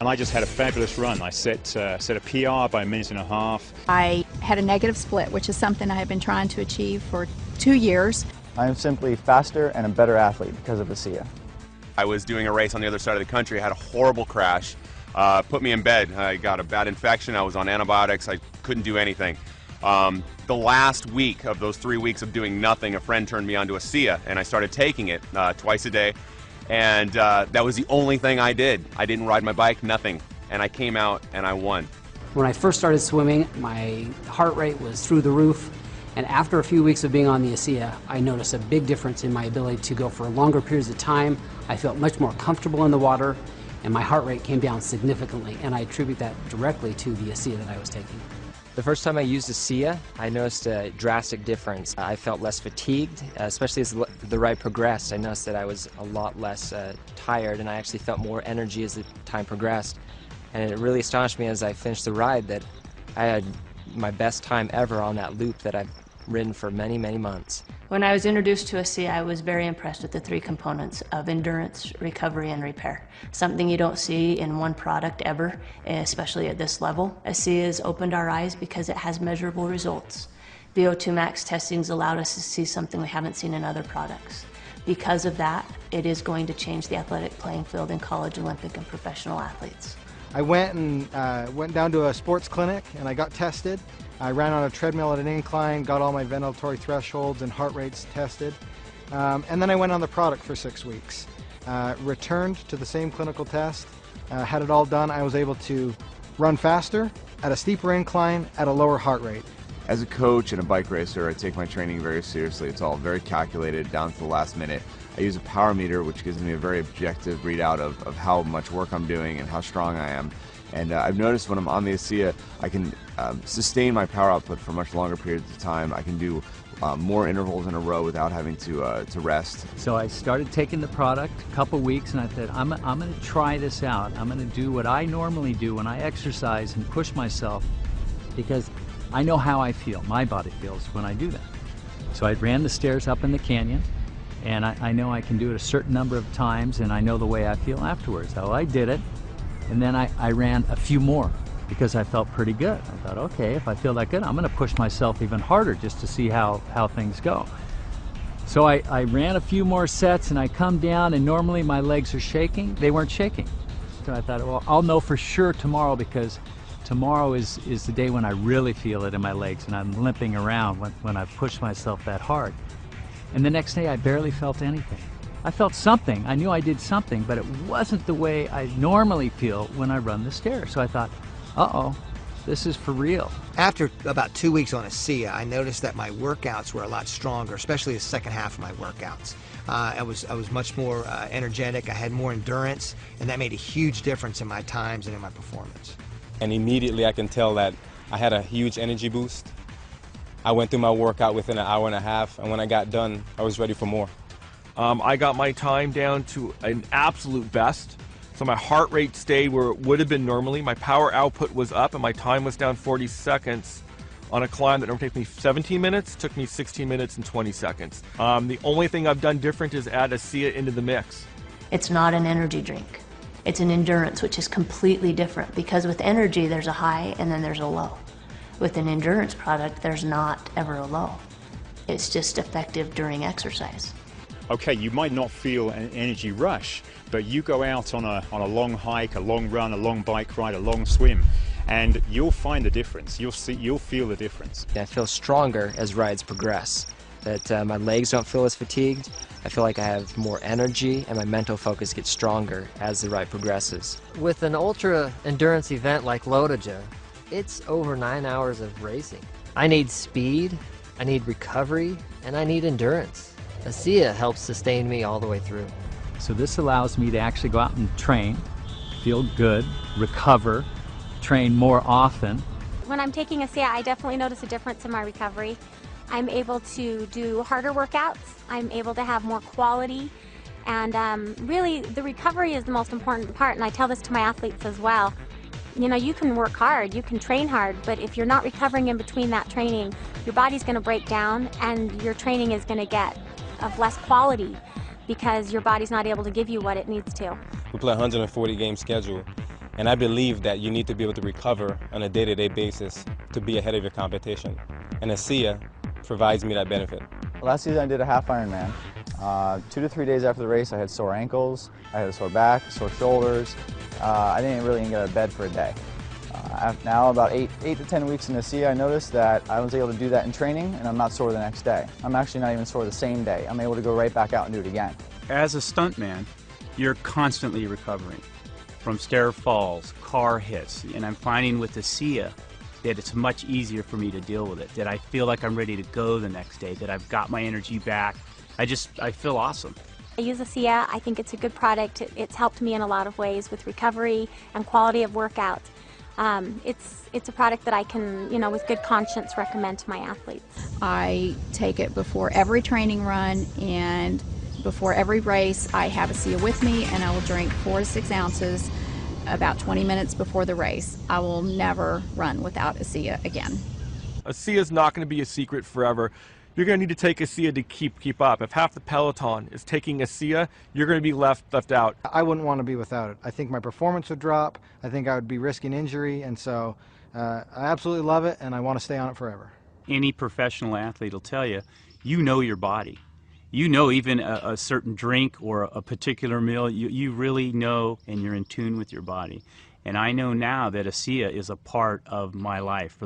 and I just had a fabulous run. I set a PR by a minute and a half. I had a negative split, which is something I have been trying to achieve for 2 years. I am simply faster and a better athlete because of ASEA. I was doing a race on the other side of the country, I had a horrible crash, put me in bed. I got a bad infection, I was on antibiotics, I couldn't do anything. The last week of those 3 weeks of doing nothing, a friend turned me on to ASEA, and I started taking it twice a day. And that was the only thing I did. I didn't ride my bike, nothing. And I came out and I won. When I first started swimming, my heart rate was through the roof. And after a few weeks of being on the ASEA, I noticed a big difference in my ability to go for longer periods of time. I felt much more comfortable in the water, and my heart rate came down significantly. And I attribute that directly to the ASEA that I was taking. The first time I used ASEA, I noticed a drastic difference. I felt less fatigued, especially as the ride progressed. I noticed that I was a lot less tired, and I actually felt more energy as the time progressed. And it really astonished me as I finished the ride that I had my best time ever on that loop that I've ridden for many, many months. When I was introduced to ASEA, I was very impressed with the 3 components of endurance, recovery, and repair. Something you don't see in one product ever, especially at this level. ASEA has opened our eyes because it has measurable results. VO2 max testings allowed us to see something we haven't seen in other products. Because of that, it is going to change the athletic playing field in college, Olympic, and professional athletes. I went down to a sports clinic and I got tested. I ran on a treadmill at an incline, got all my ventilatory thresholds and heart rates tested, and then I went on the product for 6 weeks. Returned to the same clinical test, had it all done. I was able to run faster, at a steeper incline, at a lower heart rate. As a coach and a bike racer, I take my training very seriously. It's all very calculated down to the last minute. I use a power meter, which gives me a very objective readout of how much work I'm doing and how strong I am. And I've noticed when I'm on the ASEA, I can sustain my power output for much longer periods of time. I can do more intervals in a row without having to rest. So I started taking the product a couple weeks, and I thought, I'm going to try this out. I'm going to do what I normally do when I exercise and push myself, because I know how I feel, my body feels when I do that. So I ran the stairs up in the canyon, and I know I can do it a certain number of times, and I know the way I feel afterwards. So I did it, and then I ran a few more because I felt pretty good. I thought, okay, if I feel that good, I'm going to push myself even harder just to see how things go. So I ran a few more sets, and I come down, and normally my legs are shaking. They weren't shaking. So I thought, well, I'll know for sure tomorrow, because tomorrow is the day when I really feel it in my legs and I'm limping around when I push myself that hard. And the next day I barely felt anything. I felt something, I knew I did something, but it wasn't the way I normally feel when I run the stairs. So I thought, uh-oh, this is for real. After about 2 weeks on ASEA, I noticed that my workouts were a lot stronger, especially the second half of my workouts. I was much more energetic, I had more endurance, and that made a huge difference in my times and in my performance. And immediately I can tell that I had a huge energy boost. I went through my workout within an hour and a half, and when I got done, I was ready for more. I got my time down to an absolute best. So my heart rate stayed where it would have been normally. My power output was up, and my time was down 40 seconds on a climb that normally takes me 17 minutes, took me 16 minutes and 20 seconds. The only thing I've done different is add ASEA into the mix. It's not an energy drink. It's an endurance, which is completely different, because with energy there's a high and then there's a low. With an endurance product, there's not ever a low. It's just effective during exercise. Okay, you might not feel an energy rush, but you go out on a long hike, a long run, a long bike ride, a long swim, and you'll find the difference. You'll feel the difference. I feel stronger as rides progress, that my legs don't feel as fatigued. I feel like I have more energy, and my mental focus gets stronger as the ride progresses. With an ultra endurance event like Lotoja, it's over 9 hours of racing. I need speed, I need recovery, and I need endurance. ASEA helps sustain me all the way through. So this allows me to actually go out and train, feel good, recover, train more often. When I'm taking ASEA, I definitely notice a difference in my recovery. I'm able to do harder workouts, I'm able to have more quality, and really the recovery is the most important part, and I tell this to my athletes as well. You know, you can work hard, you can train hard, but if you're not recovering in between that training, your body's going to break down and your training is going to get of less quality because your body's not able to give you what it needs to. We play a 140 game schedule, And I believe that you need to be able to recover on a day-to-day basis to be ahead of your competition. And ASEA provides me that benefit. Last season I did a half Ironman. 2 to 3 days after the race I had sore ankles, I had a sore back, sore shoulders. I didn't really even get out of bed for a day. Now about 8 to 10 weeks in ASEA, I noticed that I was able to do that in training and I'm not sore the next day. I'm actually not even sore the same day. I'm able to go right back out and do it again. As a stuntman, you're constantly recovering from stair falls, car hits, and I'm finding with ASEA that it's much easier for me to deal with it, that I feel like I'm ready to go the next day, that I've got my energy back. I feel awesome. I use ASEA. I think it's a good product. It's helped me in a lot of ways with recovery and quality of workout. It's a product that I can, with good conscience recommend to my athletes. I take it before every training run and before every race. I have ASEA with me and I will drink 4 to 6 ounces about 20 minutes before the race. I will never run without ASEA again. ASEA is not going to be a secret forever. You're going to need to take ASEA to keep up. If half the peloton is taking ASEA, you're going to be left out. I wouldn't want to be without it. I think my performance would drop. I think I would be risking injury, and so I absolutely love it, and I want to stay on it forever. Any professional athlete will tell you, you know your body. You know even a certain drink or a particular meal, you really know and you're in tune with your body. And I know now that ASEA is a part of my life for the